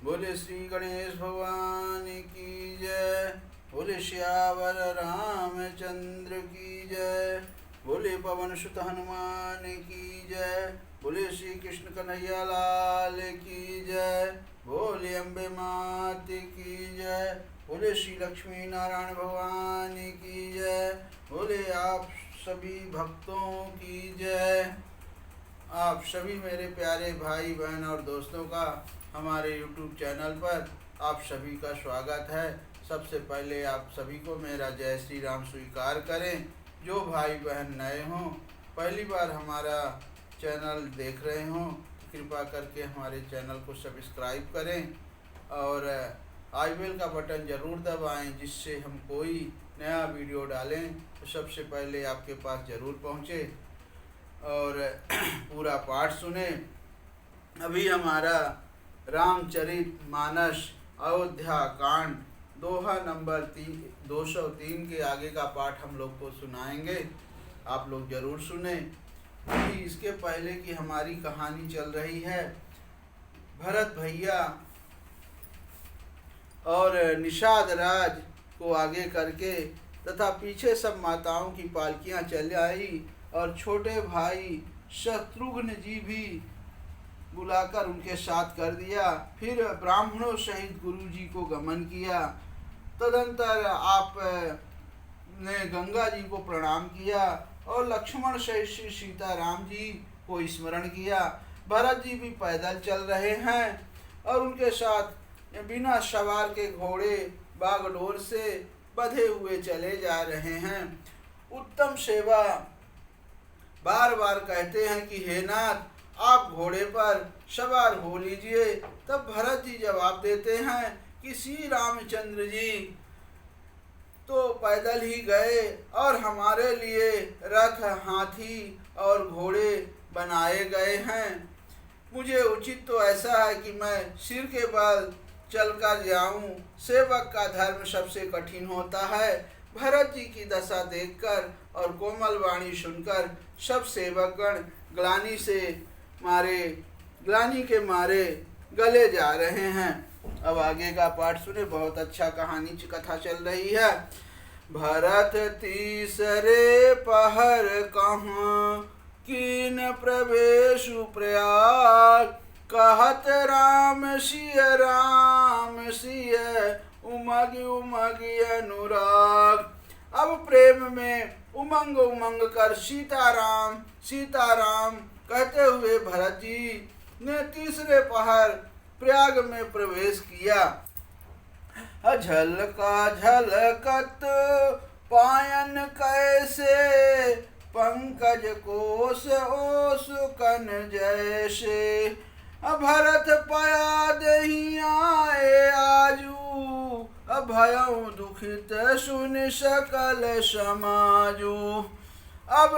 बोले श्री गणेश भगवान की जय। बोले श्यावर रामचंद्र की जय। बोले पवन सुत हनुमान की जय। बोले श्री कृष्ण कन्हैया लाल की जय। बोले अम्बे मात की जय। बोले श्री लक्ष्मी नारायण भगवान की जय। बोले आप सभी भक्तों की जय। आप सभी मेरे प्यारे भाई बहन और दोस्तों का हमारे YouTube चैनल पर आप सभी का स्वागत है। सबसे पहले आप सभी को मेरा जय श्री राम स्वीकार करें। जो भाई बहन नए हों, पहली बार हमारा चैनल देख रहे हों, कृपा करके हमारे चैनल को सब्सक्राइब करें और आई बेल का बटन ज़रूर दबाएं, जिससे हम कोई नया वीडियो डालें तो सबसे पहले आपके पास ज़रूर पहुँचे और पूरा पाठ सुने। अभी हमारा रामचरित मानस अयोध्या कांड दोहा नंबर 203 के आगे का पाठ हम लोग को सुनाएंगे। आप लोग ज़रूर सुने। अभी इसके पहले की हमारी कहानी चल रही है। भरत भैया और निषाद राज को आगे करके तथा पीछे सब माताओं की पालकियां चल आई और छोटे भाई शत्रुघ्न जी भी बुलाकर उनके साथ कर दिया। फिर ब्राह्मणों सहित गुरु जी को गमन किया। तदंतर आप ने गंगा जी को प्रणाम किया और लक्ष्मण सहित श्री सीताराम जी को स्मरण किया। भरत जी भी पैदल चल रहे हैं और उनके साथ बिना सवार के घोड़े बागडोर से बंधे हुए चले जा रहे हैं। उत्तम सेवा बार बार कहते हैं कि हे नाथ, आप घोड़े पर सवार हो लीजिए। तब भरत जी जवाब देते हैं कि श्री रामचंद्र जी तो पैदल ही गए और हमारे लिए रथ, हाथी और घोड़े बनाए गए हैं। मुझे उचित तो ऐसा है कि मैं सिर के बल चलकर जाऊं। सेवक का धर्म सबसे कठिन होता है। भरत जी की दशा देखकर और कोमल वाणी सुनकर सब सेवकगण ग्लानि के मारे गले जा रहे हैं। अब आगे का पाठ सुने। बहुत अच्छा कहानी कथा चल रही है। भरत तीसरे पहर कहाँ कीन प्रवेशु प्रयाग, कहत राम सिय उमग उमग अनुराग। अब प्रेम में उमंग उमंग कर सीताराम सीताराम कहते हुए भरत जी ने तीसरे पहर प्रयाग में प्रवेश किया। झलका झलकत पायन कैसे, पंकज कोश ओस कन जैसे। भरत पया दही आए आजू, भयउ दुखित सुन सकल समाजू। अब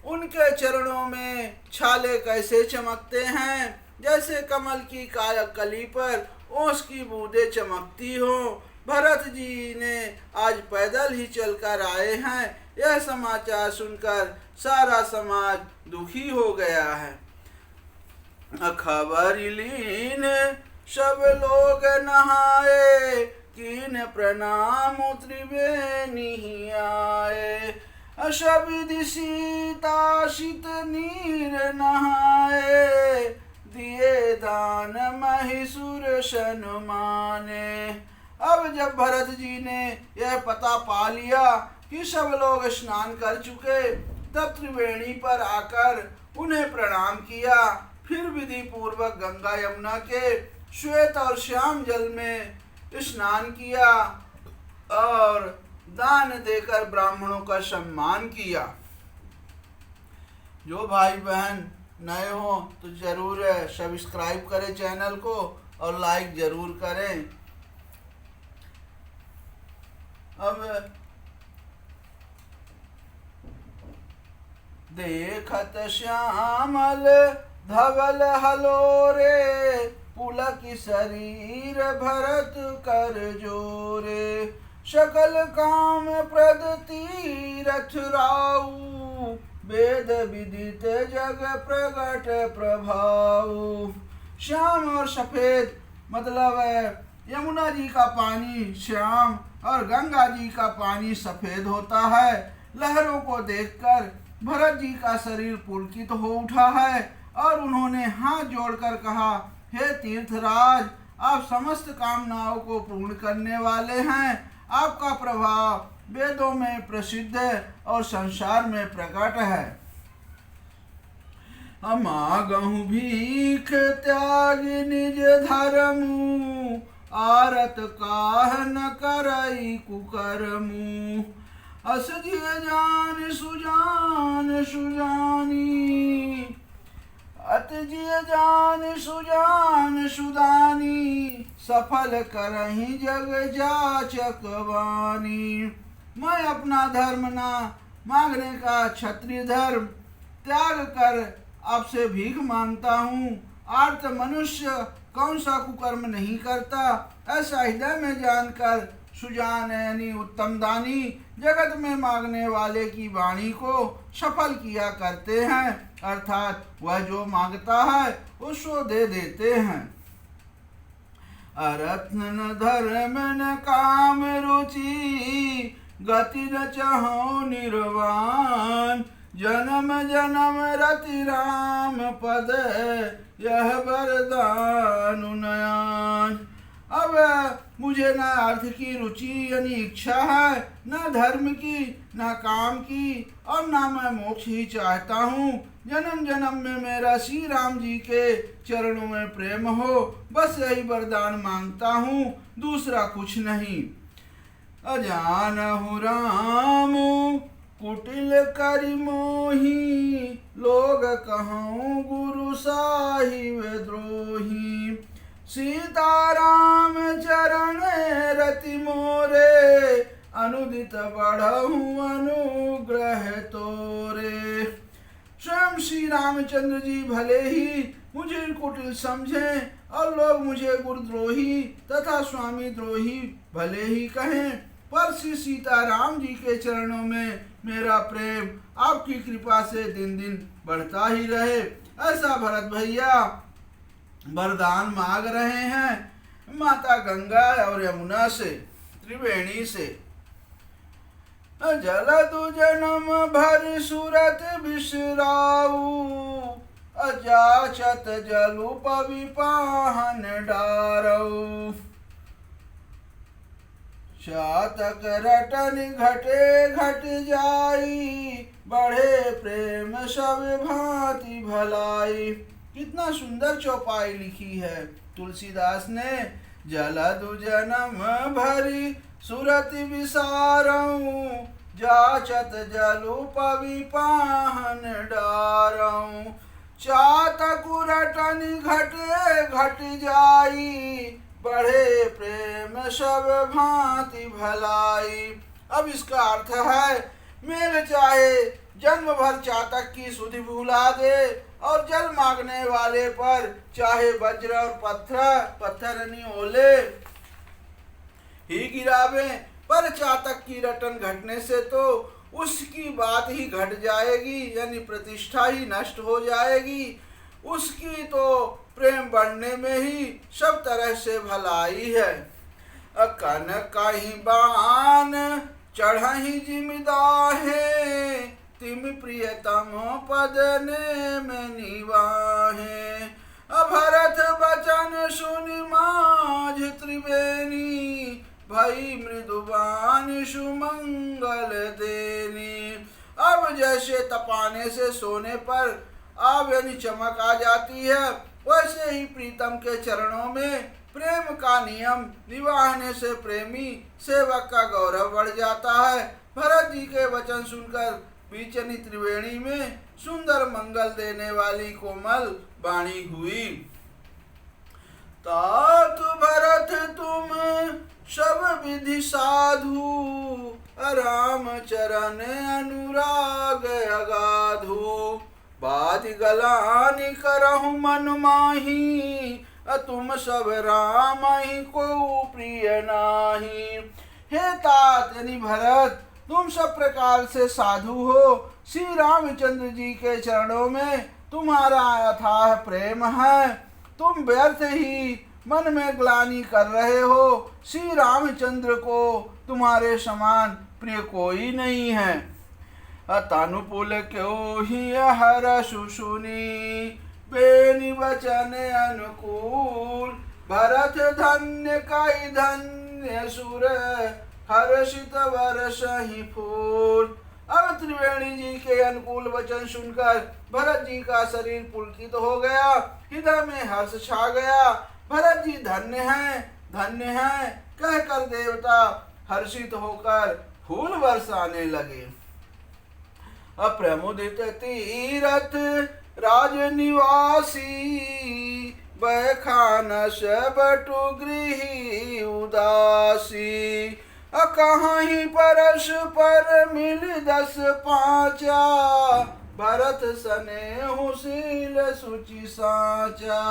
उनके चरणों में छाले कैसे चमकते हैं, जैसे कमल की कली पर ओस की बूंदें चमकती हो। भरत जी ने आज पैदल ही चलकर आए हैं। यह समाचार सुनकर सारा समाज दुखी हो गया है। खबर लीन सब लोग नहाए, कीन प्रणाम त्रिवेणी आए। शब्द सीता शीत नीर नहाए, दिए दान महिषुर सनुमाने। अब जब भरत जी ने यह पता पा लिया कि सब लोग स्नान कर चुके, तब त्रिवेणी पर आकर उन्हें प्रणाम किया। फिर विधि पूर्वक गंगा यमुना के श्वेत और श्याम जल में स्नान किया और दान देकर ब्राह्मणों का सम्मान किया। जो भाई बहन नए हो तो जरूर सब्सक्राइब करें चैनल को और लाइक जरूर करें। अब देखत श्यामल धवल हलोरे, पुलक शरीर भरत कर जोरे। सकल काम प्रद तीरथ राऊ, वेद विदित जग प्रगट प्रभाऊ। श्याम और सफेद मतलब यमुना जी का पानी श्याम और गंगा जी का पानी सफेद होता है। लहरों को देखकर भरत जी का शरीर पुलकित हो उठा है और उन्होंने हाथ जोड़कर कहा, हे तीर्थराज, आप समस्त कामनाओं को पूर्ण करने वाले हैं। आपका प्रभाव वेदों में प्रसिद्ध और संसार में प्रकट है। मागहु भीख त्याग निज धर्मु, आरत काह न करई कुकर्मु। अस जिय जान सुजान सुजानी, अत जिय जान सुजान सुदानी। सफल करहि जग जाचक वानी। मैं अपना धर्म ना मांगने का क्षत्रिय धर्म त्याग कर आपसे भीख मांगता हूँ। आर्त मनुष्य कौन सा कुकर्म नहीं करता, ऐसा हृदय में जानकर सुजान यानी उत्तम दानी जगत में मांगने वाले की वाणी को सफल किया करते हैं, अर्थात वह जो मांगता है उसको दे देते हैं। अर्थ न धर्म न काम रुचि, गति न चाहो निर्वाण। जन्म जन्म रति राम पद, यह वरदान नयन। अब मुझे न अर्थ की रुचि यानी इच्छा है, न धर्म की, न काम की, और न मैं मोक्ष ही चाहता हूँ। जन्म जन्म में मेरा श्री राम जी के चरणों में प्रेम हो, बस यही वरदान मांगता हूँ, दूसरा कुछ नहीं। अजानहु राम कुटिल करि मोही, लोग कहूँ गुरु साहिब द्रोही। सीताराम चरण रति मोरे, अनुदित बढ़हु अनुग्रह तोरे। स्वयं श्री रामचंद्र जी भले ही मुझे कुटिल समझें और लोग मुझे गुरुद्रोही तथा स्वामी द्रोही भले ही कहें, पर श्री सीताराम जी के चरणों में मेरा प्रेम आपकी कृपा से दिन दिन बढ़ता ही रहे। ऐसा भरत भैया वरदान मांग रहे हैं माता गंगा और यमुना से, त्रिवेणी से। जलदु जन्म भर सुरत बिसराऊ, अजाचत जलु पवि पाहन डारऊ। चातक रटन घटे घट जाई, बढ़े प्रेम सब भांति भलाई। कितना सुंदर चौपाई लिखी है तुलसीदास ने। जलदु जन्म भरी सुरति विसारऊ, जाचत जलु पवि पाहन डारऊ। चातक रटन घटे घट जाई, बढ़े प्रेम सब भांति भलाई। अब इसका अर्थ है, मेघ चाहे जन्म भर चातक की सुधि भुला दे और जल मांगने वाले पर चाहे वज्र और पत्थर ओले ही गिरावे, पर चातक की रटन घटने से तो उसकी बात ही घट जाएगी, यानी प्रतिष्ठा ही नष्ट हो जाएगी। उसकी तो प्रेम बढ़ने में ही सब तरह से भलाई है। अकन कहीं बान चढ़ही जिमिदाहे, तिम प्रियतम पद ने में निवाहे। अभरत बचन सुनि माझ त्रिवेणी, भई मृदुबान सुमंगल देनी। अब जैसे तपाने से सोने पर आग यानी चमक आ जाती है, वैसे ही प्रीतम के चरणों में प्रेम का नियम निभाने से प्रेमी सेवक का गौरव बढ़ जाता है। भरत जी के वचन सुनकर बीचनी त्रिवेणी में सुंदर मंगल देने वाली कोमल वाणी हुई। तात भरत तुम सब विधि साधु, राम चरण अनुराग अगाधु। बाधि गलानि करहु मन माही, तुम सब राम ही को प्रिय नाही। हे तात यानी भरत, तुम सब प्रकार से साधु हो। श्री रामचंद्र जी के चरणों में तुम्हारा अथाह प्रेम है। तुम व्यर्थ ही मन में ग्लानि कर रहे हो। श्री रामचंद्र को तुम्हारे समान प्रिय कोई नहीं है। तानुपुल क्यों ही हर सुसुनी, बेनि वचन अनुकूल। भरत धन्य काई धन्य सुर, हर्षित वर्षहि फूल। अब त्रिवेणी जी के अनुकूल वचन सुनकर भरत जी का शरीर पुलकित हो गया, हृदय में हर्ष छा गया। भरत जी धन्य हैं कहकर देवता हर्षित होकर फूल बरसाने लगे। अप्रमुदित तीरथ राज निवासी, बखानस बटु गृही उदासी। कहीं परस्पर मिल 10 पाँचा, भरत स्नेहशील सुचि साचा।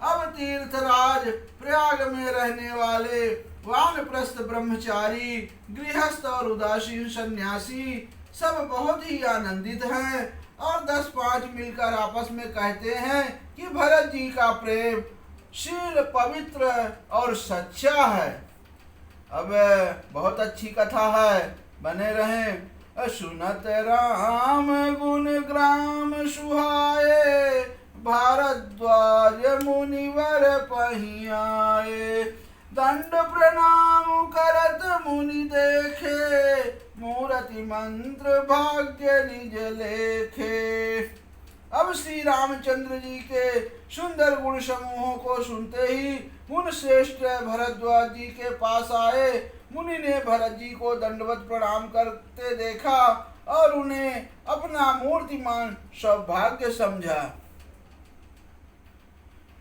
अब तीर्थराज प्रयाग में रहने वाले वानप्रस्थ ब्रह्मचारी, गृहस्थ और उदासीन सन्यासी सब बहुत ही आनंदित हैं और 10-5 मिलकर आपस में कहते हैं कि भरत जी का प्रेम शील पवित्र और सच्चा है। अब बहुत अच्छी कथा है, बने रहें। सुनत राम गुण ग्राम सुहाए, भारद्वाज मुनिवर पहियाए। दंड प्रणाम करत मुनि देखे, मूर्ति मंत्र भाग्य निज लेखे। अब श्री रामचंद्र जी के सुंदर गुण समूहों को सुनते ही मुनि श्रेष्ठ भरद्वाज जी के पास आए। मुनि ने भरत जी को दंडवत प्रणाम करते देखा और उन्हें अपना मूर्तिमान सौभाग्य समझा।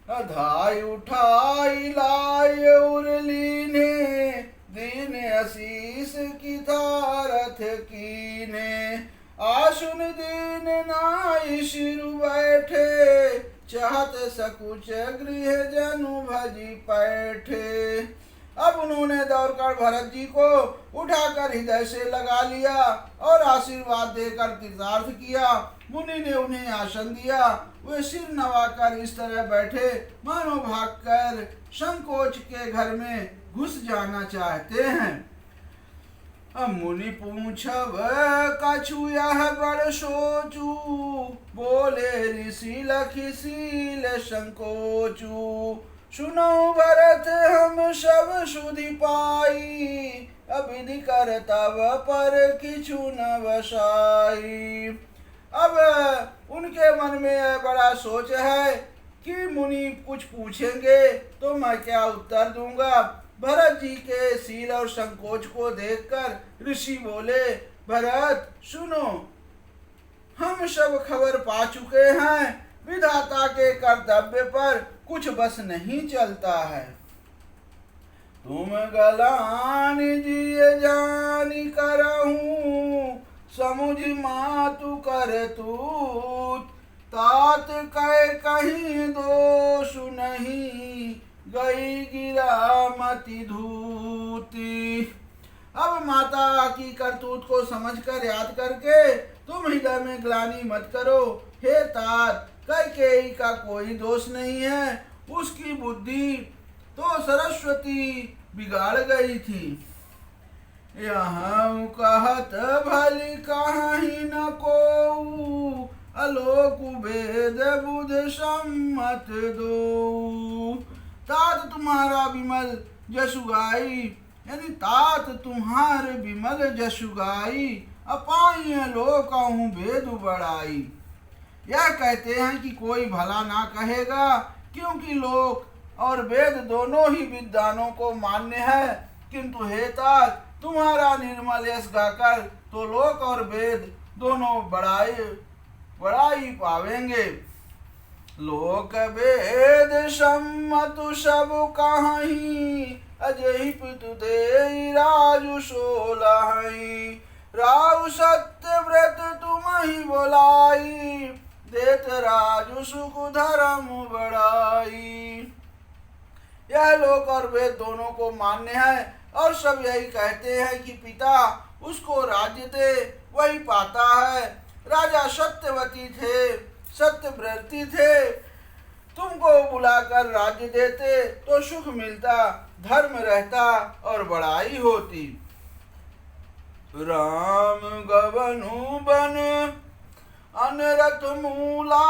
धाय उठाई लाय उरलीने, दीन आशीष की तारथ कीने। आसुन दीन नाई सिरु बैठे, चाहत सकुच गृह जनु भजी पैठे। अब उन्होंने दौड़कर भरत जी को उठाकर हृदय से लगा लिया और आशीर्वाद देकर कृतार्थ किया। मुनि ने उन्हें आसन दिया। वे सिर नवाकर इस तरह बैठे मानो भागकर संकोच के घर में घुस जाना चाहते हैं। मुनि पूछव कछु यह बड़ सोचू, बोले ऋषि लखि सील संकोचू। सुनो भरत हम सब सुधि पाई, अविधि कर तब पर किछु न वसाई। अब उनके मन में बड़ा सोच है कि मुनि कुछ पूछेंगे तो मैं क्या उत्तर दूंगा। भरत जी के सील और संकोच को देखकर ऋषि बोले, भरत सुनो, हम सब खबर पा चुके हैं, विधाता के कर्तव्य पर कुछ बस नहीं चलता है। तुम गलान जिय जानी करहूँ, समुझ मातु कर तूत। तात कह कहीं दोष नहीं, गई गिरा मति धूती। अब माता की करतूत को समझकर याद करके तुम हृदय में ग्लानि मत करो। हे तात, कैकेयी का कोई दोष नहीं है, उसकी बुद्धि तो सरस्वती बिगाड़ गई थी। यहाँ कहत भली कहीं न को, अलोक वेद बुध सम्मत दो। तात तुम्हारा विमल जसुगाई, यानी तात तुम्हारे विमल जसुगाई, अपाई लोकहूँ वेद बड़ाई। यह कहते हैं कि कोई भला ना कहेगा, क्योंकि लोक और वेद दोनों ही विद्वानों को मान्य है। किंतु हे तात, तुम्हारा निर्मल यश गाकर तो लोक और वेद दोनों बड़ाई पावेंगे। लोक वेद सम्मतु सब कहीं, अजहि पितु दे राजु सोलहि। राव सत्य व्रत तुम ही बोलाई, देत राजु सुख धर्म बढ़ाई। यह लोक और वेद दोनों को मान्य है और सब यही कहते हैं कि पिता उसको राज्य दे, वही पाता है। राजा सत्यवती थे, सत्यव्रती थे, तुमको बुलाकर राज्य देते तो सुख मिलता, धर्म रहता और बड़ाई होती। राम गवनु बन अनरत मूला,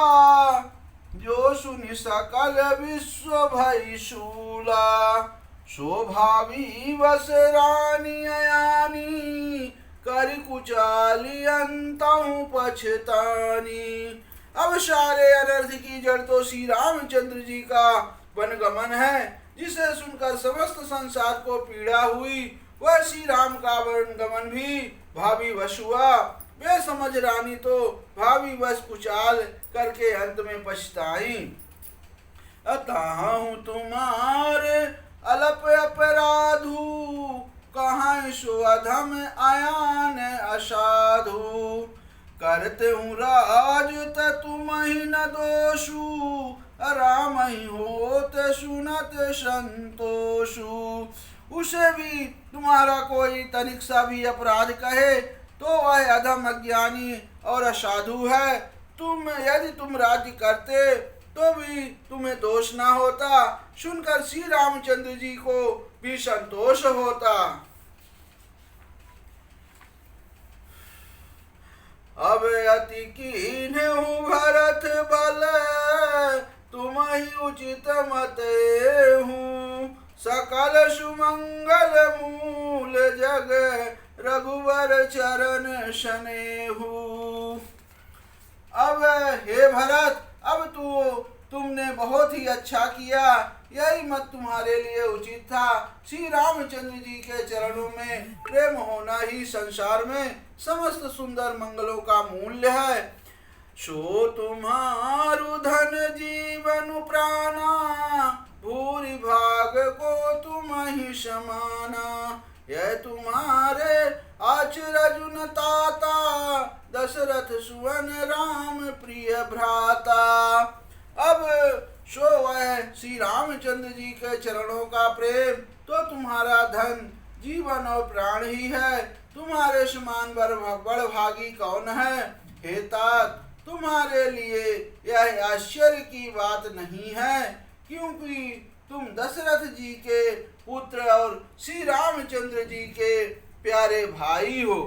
जो सुनि सकल विश्व भई शूला। शोभावी वस रानी अयानी, कर कुचाली अंतहु पछतानी। अब सारे अनर्थ की जड़ तो श्री रामचंद्र जी का वनगमन है, जिसे सुनकर समस्त संसार को पीड़ा हुई। वह श्री राम का वनगमन भी भावी वश हुआ। वे समझ रानी तो भावी वश कुचाल करके अंत में पछताई। अतः तुम्हारे अलप अपराधु, कहाँ सो अधम अयान असाधु। करते हूँ राज तुम ही न दोषु, राम ही होत सुनत संतोषु। उसे भी तुम्हारा कोई तनिक सा भी अपराध कहे तो वह अधम अज्ञानी और असाधु है। यदि तुम राज्य करते तो भी तुम्हें दोष ना होता, सुनकर श्री रामचंद्र जी को भी संतोष होता। अब अति कीन्हु भरत बल, तुम ही उचित मते हूँ। सकल सुमंगल मूल जग, रघुवर चरण शनेहु। अब हे भरत, अब तुमने बहुत ही अच्छा किया, यही मत तुम्हारे लिए उचित था। श्री रामचंद्र जी के चरणों में प्रेम होना ही संसार में समस्त सुंदर मंगलों का मूल्य है। सो तुम्हारु धन जीवन प्राणा, भूरि भाग को तुम ही समाना। यह तुम्हारे आचरजुन ताता, दशरथ सुवन राम प्रिय भ्राता। अब सो वह श्री रामचंद्र जी के चरणों का प्रेम तो तुम्हारा धन जीवन और प्राण ही है। तुम्हारे समान बड़भागी कौन है। हे तात, तुम्हारे लिए यह आश्चर्य की बात नहीं है, क्योंकि तुम दशरथ जी के पुत्र और श्री रामचंद्र जी के प्यारे भाई हो।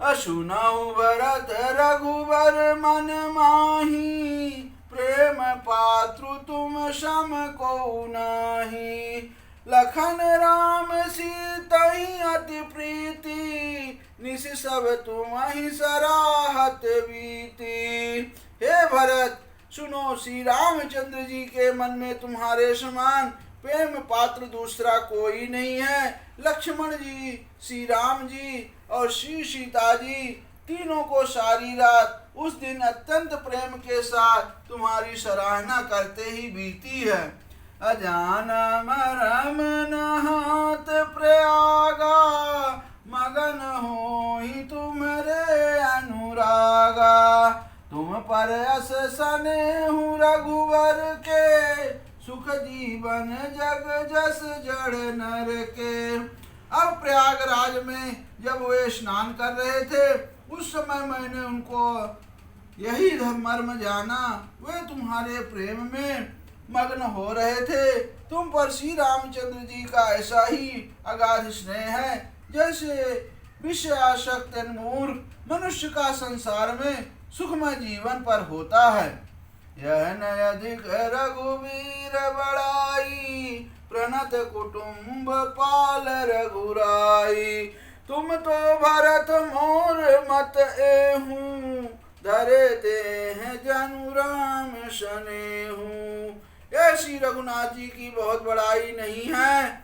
असुनाऊ भरत रघुवर मन माही, प्रेम पात्रु तुम सम को नाही। लखन राम सीतहि अति प्रीति, निस सब तुम ही सराहत बीती। हे भरत, सुनो, श्री रामचंद्र जी के मन में तुम्हारे समान प्रेम पात्र दूसरा कोई नहीं है। लक्ष्मण जी, श्री राम जी और श्री सीता जी तीनों को सारी रात उस दिन अत्यंत प्रेम के साथ तुम्हारी सराहना करते ही बीती है। अजान मरम नहात प्रयागा, मगन हो ही तुम्हारे अनुरागा। तुम पर अस सने हूँ रघुवर के, सुख जीवन जग जस जड़ नर के। अब प्रयागराज में जब वे स्नान कर रहे थे, उस समय मैंने उनको यही मर्म जाना। वे तुम्हारे प्रेम में मग्न हो रहे थे। तुम पर श्री रामचंद्र जी का ऐसा ही अगाध स्नेह है, जैसे विषय आसक्त मूर्ख मनुष्य का संसार में सुखमय जीवन पर होता है। यह न अधिक रघुवीर बड़ाई, प्रणत कुटुंब पाल रघुराई। तुम तो भरत मोर मत एहूँ, धरे ते हैं जनु राम सनेहूँ। यह श्री रघुनाथ जी की बहुत बड़ाई नहीं है,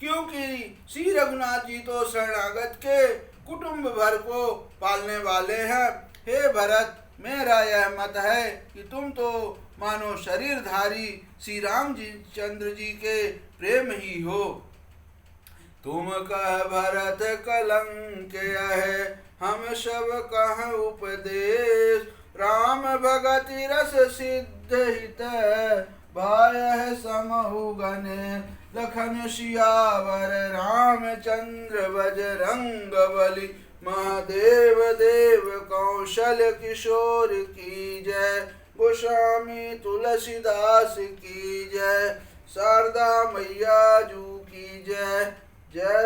क्योंकि श्री रघुनाथ जी तो शरणागत के कुटुंब भर को पालने वाले हैं। हे भरत, मेरा यह मत है कि तुम तो मानो शरीरधारी श्री राम जी चंद्र जी के प्रेम ही हो। तुम कह भरत कलंक है, हम सब कह उपदेश। राम भगति रस सिद्ध हित, भाय समहु गने। लखन सियावर रामचंद्र बजरंग बली, महादेव देव कौशल किशोर की जय। गोस्वामी तुलसीदास की जय। शारदा मैया जू की जय। जय